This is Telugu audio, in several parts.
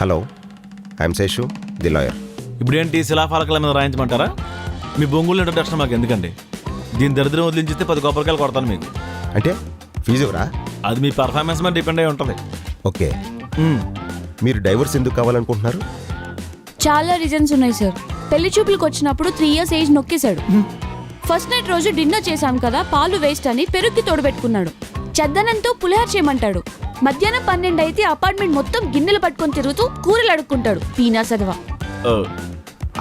Hello, I'm Seshu, the lawyer. ఇప్పుడేంటి శిలాఫలకాల మీద రాయించమంటారా? మీ బొంగులు ఇంట్రొడక్షన్ మాకు ఎందుకండి? దీని దరిద్రం వదిలించితే 10 కొబ్బరికాయలు కొడతాను మీకు. అంటే ఫీజు ఎవరా? అది మీ పర్ఫార్మెన్స్ మీద డిపెండ్ అయి ఉంటుంది. ఓకే, మీరు డైవర్స్ ఎందుకు కావాలనుకుంటున్నారు? చాలా రీజన్స్ ఉన్నాయి సార్. పెళ్లి చూపులకు వచ్చినప్పుడు 3 years ఏజ్ నొక్కేశాడు. ఫస్ట్ నైట్ రోజు డిన్నర్ చేశాం కదా, పాలు వేస్ట్ అని పెరుగుకి తోడుపెట్టుకున్నాడు. చద్దనంతో పులిహార చేయమంటాడు. మధ్యాహ్నం 12 అయితే అపార్ట్మెంట్ మొత్తం గిన్నెలు పట్టుకొని తిరుగుతూ కూరలు అడుక్కుంటాడు. పీనా సదవా.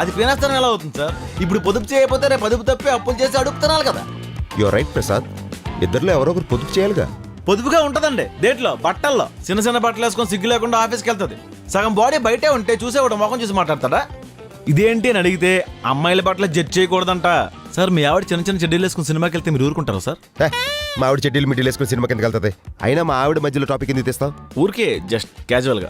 అది పీనాస్తనం ఎలా అవుతుంది సార్? ఇప్పుడు పొదుపు చేయకపోతే రేపు పొదుపు తప్పి అప్పులు చేసి అడుగుతున్నారు కదా. యువర్ రైట్ ప్రసాద్, ఇద్దరిలో ఎవరో ఒకరు పొదుపు చేయాలిగా. పొదుపుగా ఉంటదండి డేట్లో, బట్టల్లో. చిన్న చిన్న బట్టలు వేసుకొని సిగ్గు లేకుండా ఆఫీస్కి వెళ్తుంది. సగం బాడీ బయటే ఉంటే చూసేవాడు మొఖం చూసి మాట్లాడతాడా? ఇదేంటి అని అడిగితే అమ్మాయిల బట్టలు జడ్జ్ చేయకూడదంట. సార్ మీ ఆవిడ చిన్న చిన్న చెడ్డీలు వేసుకుని సినిమాకి వెళ్తే మీరు ఊరుకుంటారా సార్? మా ఆవిడ చెడ్డీలు మిడ్డీలు వేసుకుని సినిమా కిందకి వెళ్తుంది. అయినా మా ఆవిడ మధ్యలో టాపిక్ ఎందుకు తెస్తావు? ఊరికే జస్ట్ క్యాజువల్ గా.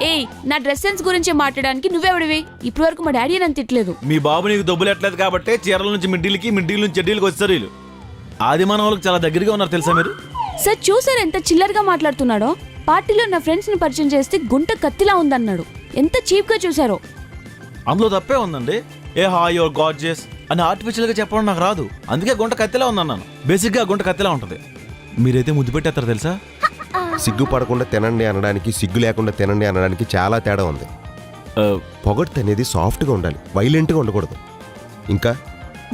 ఏయ్, నా డ్రెస్ సెన్స్ గురించి మాట్లాడడానికి నువ్వెవడివి? ఇప్పటి వరకు మా డాడీ నన్ను తిట్టలేదు. మీ బాబు నీకు దొబ్బులు ఎట్లేదు కాబట్టి చీరల నుంచి మిడ్డీలకి, మిడ్డీల నుంచి చెడ్డీలకి వచ్చారు వీళ్ళు. ఆది మానవులకు చాలా దగ్గరగా ఉన్నారు తెలుసా మీరు? సార్ చూసారు ఎంత చిల్లరగా మాట్లాడుతున్నాడో. పార్టీలో నా ఫ్రెండ్స్ ని పరిచయం చేస్తే గుంట కత్తిలా ఉందన్నాడు. ఎంత చీప్ గా చూసారో. అందులో తప్పే ఉందండి. ఏ హాయ్ యువర్ గార్జియస్ అని ఆర్టిఫిషియల్ గా చెప్పడం నాకు రాదు. అందుకే గుంట కత్తిలా ఉందన్నాను. బేసిక్ గా గుంట కత్తిలా ఉంటది. మీరైతే ముద్దు పెట్టేస్తారు తెలుసా? సిగ్గు పడకుండా తినండి అనడానికి, సిగ్గు లేకుండా తినండి అనడానికి చాలా తేడా ఉంది. పొగడ్త అనేది సాఫ్ట్గా ఉండాలి, వైలెంట్గా ఉండకూడదు. ఇంకా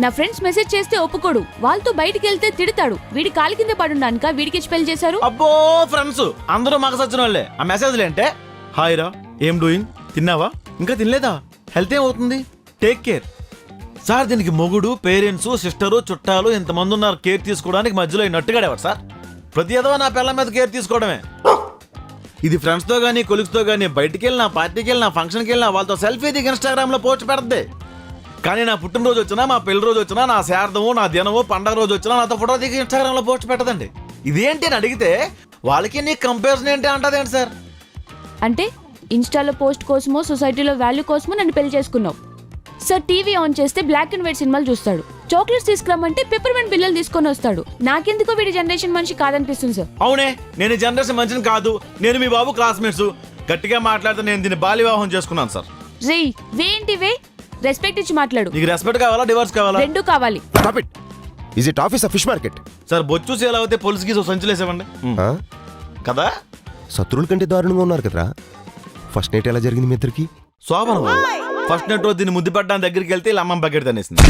నా ఫ్రెండ్స్ మెసేజ్ చేస్తే ఒప్పుకోడు. వాళ్ళతో బయటికి వెళ్తే తిడతాడు. వీడి కాలి కింద పడుండానిక వీడికి పెళ్లి చేశారు. అబ్బో ఫ్రెండ్స్ అందరూ మాకు సచ్చిన వాళ్ళే. ఆ మెసేజ్లు అంటే హాయ్ రా, ఏం డూయింగ్, తిన్నావా, ఇంకా తినలేదా, హెల్త్ ఏమవుతుంది, టేక్ కేర్. సార్ దీనికి మొగుడు, పేరెంట్స్, సిస్టరు, చుట్టాలు ఇంతమంది ఉన్నారు కేర్ తీసుకోవడానికి. మధ్యలో నట్టుగాడేవాడు సార్. ప్రతి ఏదో నా పిల్లల మీద కేర్ తీసుకోవడమే. ఇది ఫ్రెండ్స్తో కానీ కొలీగ్స్తో కానీ బయటికి వెళ్ళినా, పార్టీకి వెళ్ళినా, ఫంక్షన్కి వెళ్ళినా వాళ్ళతో సెల్ఫీ దిగి ఇన్స్టాగ్రామ్లో పోస్ట్ పెడద్ది. కానీ నా పుట్టినరోజు వచ్చినా, మా పెళ్లి రోజు వచ్చినా, నా శారదము, నా దినము, పండగ రోజు వచ్చినా నాతో ఫోటో దిగి ఇన్స్టాగ్రామ్లో పోస్ట్ పెట్టదండి. ఇదేంటి అని అడిగితే వాళ్ళకి నీ కంపారిజన్ ఏంటి అంటదేంటి సార్? అంటే ఇన్స్టాలో పోస్ట్ కోసమో సొసైటీలో వాల్యూ కోసమో నన్ను పెళ్లి చేసుకున్నావు. సార్ టీవీ ఆన్ చేస్తే బ్లాక్ అండ్ వైట్ సినిమాలు చూస్తాడు. చాక్లెట్స్ తీసుకురమ్మంటే పెప్పర్మెంట్ బిల్లలు తీసుకొని వస్తాడు. నాకెందుకో వీడి జనరేషన్ మనిషి కాదనిపిస్తుంది సార్. అవునే, నేను జనరేషన్ మనిషిని కాదు. నేను మీ బాబు క్లాస్మేట్స్. గట్టిగా మాట్లాడితే నేను దీన్ని బాల్య వివాహం చేసుకున్నాను సార్. రే వేంటివే, రెస్పెక్ట్ ఇచ్చి మాట్లాడు. నీకు రెస్పెక్ట్ కావాలా, డివోర్స్ కావాలా? రెండు కావాలి. Stop it. Is it office of fish market? Sir బొచ్చు సేల్ అవుతే పోలీసుకి సంచులేసేవండి కదా. శత్రువుల కంటే దారుణంగా ఉన్నారు కదరా. ఫస్ట్ నైట్ ఎలా జరిగింది మీ ఇద్దరికి? శోభన ఫస్ట్ నైట్ రోజు దీన్ని ముద్దు పెట్టడానికి దగ్గరికి వెళ్తే ఇలా అమ్మమ్మ బకెట్ తనేసింది.